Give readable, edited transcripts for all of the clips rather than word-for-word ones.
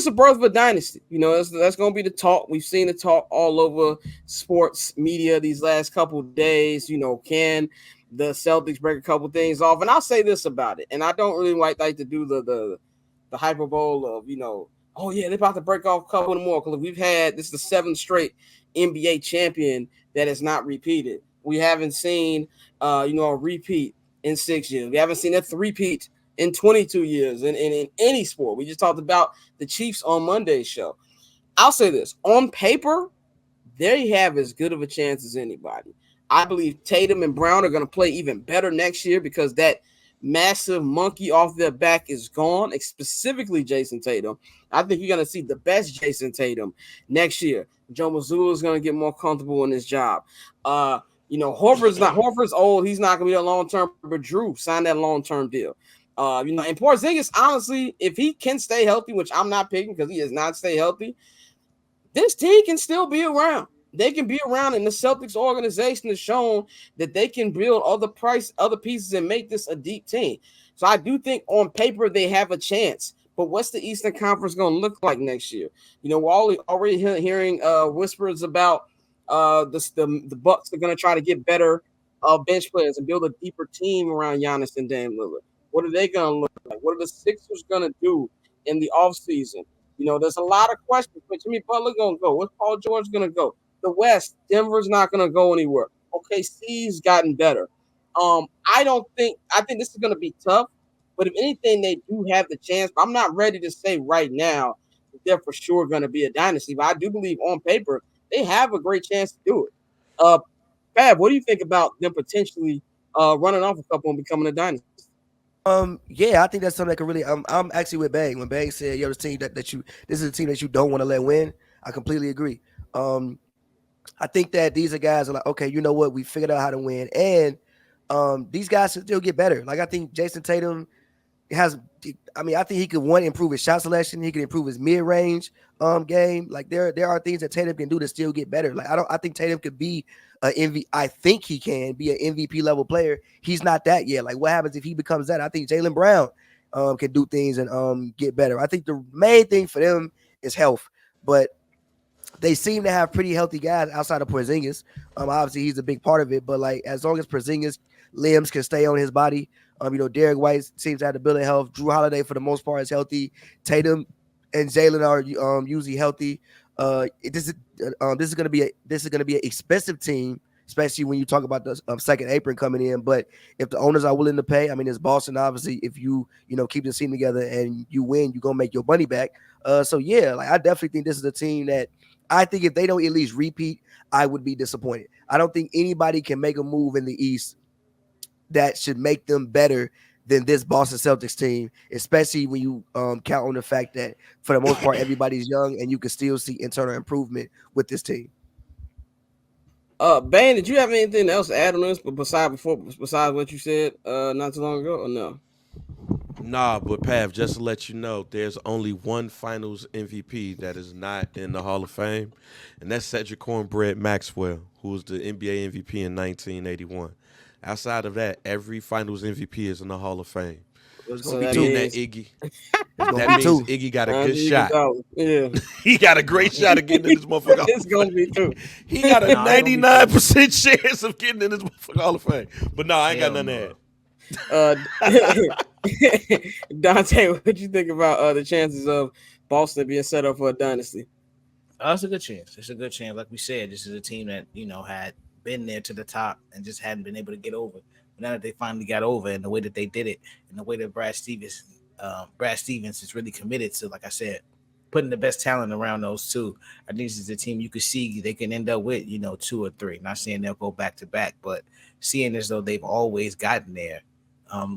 this a birth of a dynasty? You know, that's going to be the talk. We've seen the talk all over sports media these last couple of days. You know, can the Celtics break a couple things off? And I'll say this about it, and I don't really like to do the hyperbole of, you know, oh yeah, they're about to break off a couple more, because we've had this is the seventh straight NBA champion that is not repeated. We haven't seen a repeat in 6 years. We haven't seen a three-peat in 22 years in any sport. We just talked about the Chiefs on Monday's show. I'll say this. On paper, they have as good of a chance as anybody. I believe Tatum and Brown are going to play even better next year because that massive monkey off their back is gone, specifically Jason Tatum. I think you're going to see the best Jason Tatum next year. Joe Mazzulla is going to get more comfortable in his job. Horford's old. He's not going to be a long-term, but Drew signed that long-term deal. And Porzingis, honestly, if he can stay healthy, which I'm not picking because he does not stay healthy, this team can still be around. They can be around, and the Celtics organization has shown that they can build other pieces and make this a deep team. So I do think on paper they have a chance. But what's the Eastern Conference going to look like next year? You know, we're already hearing whispers about the Bucks are going to try to get better bench players and build a deeper team around Giannis and Dame Lillard. What are they going to look like? What are the Sixers going to do in the offseason? You know, there's a lot of questions. But Jimmy Butler going to go? What's Paul George going to go? The West, Denver's not going to go anywhere. OKC's gotten better. I think this is going to be tough. But if anything, they do have the chance. But I'm not ready to say right now that they're for sure going to be a dynasty. But I do believe on paper they have a great chance to do it. Fab, what do you think about them potentially running off a couple and becoming a dynasty? Yeah, I think that's something that could really. I'm actually with Bang when Bang said, "Yo, this is a team that you don't want to let win." I completely agree. I think that these are guys are like, okay, you know what? We figured out how to win, and these guys should still get better. Like I think Jason Tatum I think he could improve his shot selection. He could improve his mid range game. Like there are things that Tatum can do to still get better. Like I think Tatum could be I think he can be an MVP level player. He's not that yet. Like what happens if he becomes that? I think Jaylen Brown can do things and get better. I think the main thing for them is health, but they seem to have pretty healthy guys outside of Porzingis. Obviously he's a big part of it, but like as long as Porzingis limbs can stay on his body, Derek White seems to have the building health. Drew Holiday for the most part is healthy. Tatum and Jalen are usually healthy. This is going to be an expensive team, especially when you talk about the second apron coming in. But if the owners are willing to pay, I mean, it's Boston. Obviously, if you keep the team together and you win, you're gonna make your money back. So yeah, like I definitely think this is a team that I think if they don't at least repeat, I would be disappointed. I don't think anybody can make a move in the East that should make them better than this Boston Celtics team, especially when you count on the fact that for the most part everybody's young and you can still see internal improvement with this team. Bane, did you have anything else to add on this besides what you said not too long ago, or no? Nah, but Pav, just to let you know, there's only one Finals MVP that is not in the Hall of Fame, and that's Cedric Cornbread Maxwell, who was the NBA MVP in 1981. Outside of that, every Finals MVP is in the Hall of Fame. So that means Iggy got a good shot. Yeah, he got a great shot of getting in this motherfucker. It's gonna be two. He got a 99% chance of getting in this motherfucker Hall of Fame. But no, I ain't got nothing to add. Dante, what you think about the chances of Boston being set up for a dynasty? It's a good chance. It's a good chance. Like we said, this is a team that had been there to the top and just hadn't been able to get over. But now that they finally got over, and the way that they did it, and the way that Brad Stevens is really committed to, like I said, putting the best talent around those two. I think this is a team you could see they can end up with, 2 or 3. Not saying they'll go back to back, but seeing as though they've always gotten there,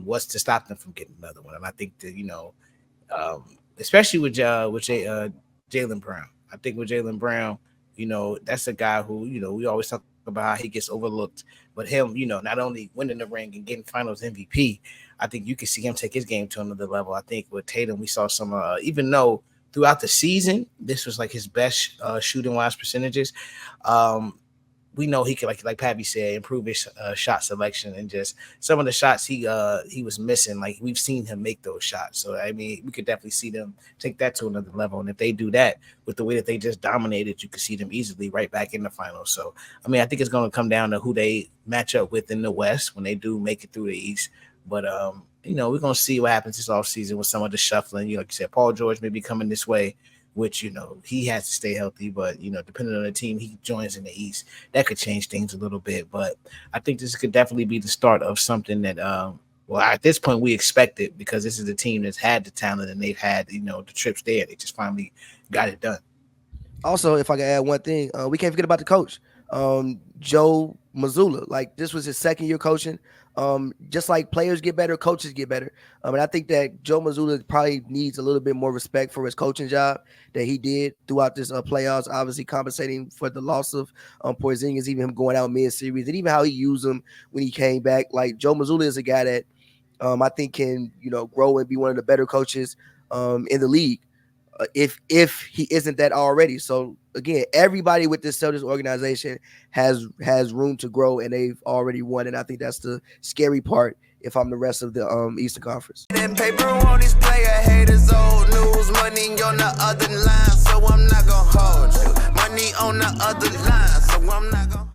what's to stop them from getting another one? And I think that especially with Jaylen Brown. I think with Jaylen Brown, that's a guy who we always talk about how he gets overlooked, but him, not only winning the ring and getting Finals MVP, I think you can see him take his game to another level. I think with Tatum, we saw some, even though throughout the season, this was like his best shooting wise percentages. we know he can, like Pappy said, improve his shot selection, and just some of the shots he was missing. Like, we've seen him make those shots. So I mean, we could definitely see them take that to another level. And if they do that with the way that they just dominated, you could see them easily right back in the finals. So I mean, I think it's going to come down to who they match up with in the West when they do make it through the East. But you know, we're going to see what happens this offseason with some of the shuffling. You know, like you said, Paul George may be coming this way, which, you know, he has to stay healthy, but, you know, depending on the team he joins in the East, that could change things a little bit. But I think this could definitely be the start of something that, well, at this point we expect it, because this is a team that's had the talent and they've had, you know, the trips there. They just finally got it done. Also, if I can add one thing, we can't forget about the coach, Joe Mazzulla. Like, this was his second year coaching. Just like players get better, coaches get better. And I think that Joe Mazzulla probably needs a little bit more respect for his coaching job that he did throughout this playoffs, obviously compensating for the loss of Porzingis, even him going out mid-series, and even how he used him when he came back. Like, Joe Mazzulla is a guy that I think can, you know, grow and be one of the better coaches in the league. If he isn't that already. So again, everybody with this Celtics organization has room to grow, and they've already won. And I think that's the scary part if I'm the rest of the Eastern Conference. That paper on this player haters, old news, money on the other line, so I'm not gonna hold you. Money on the other line, so I'm not gonna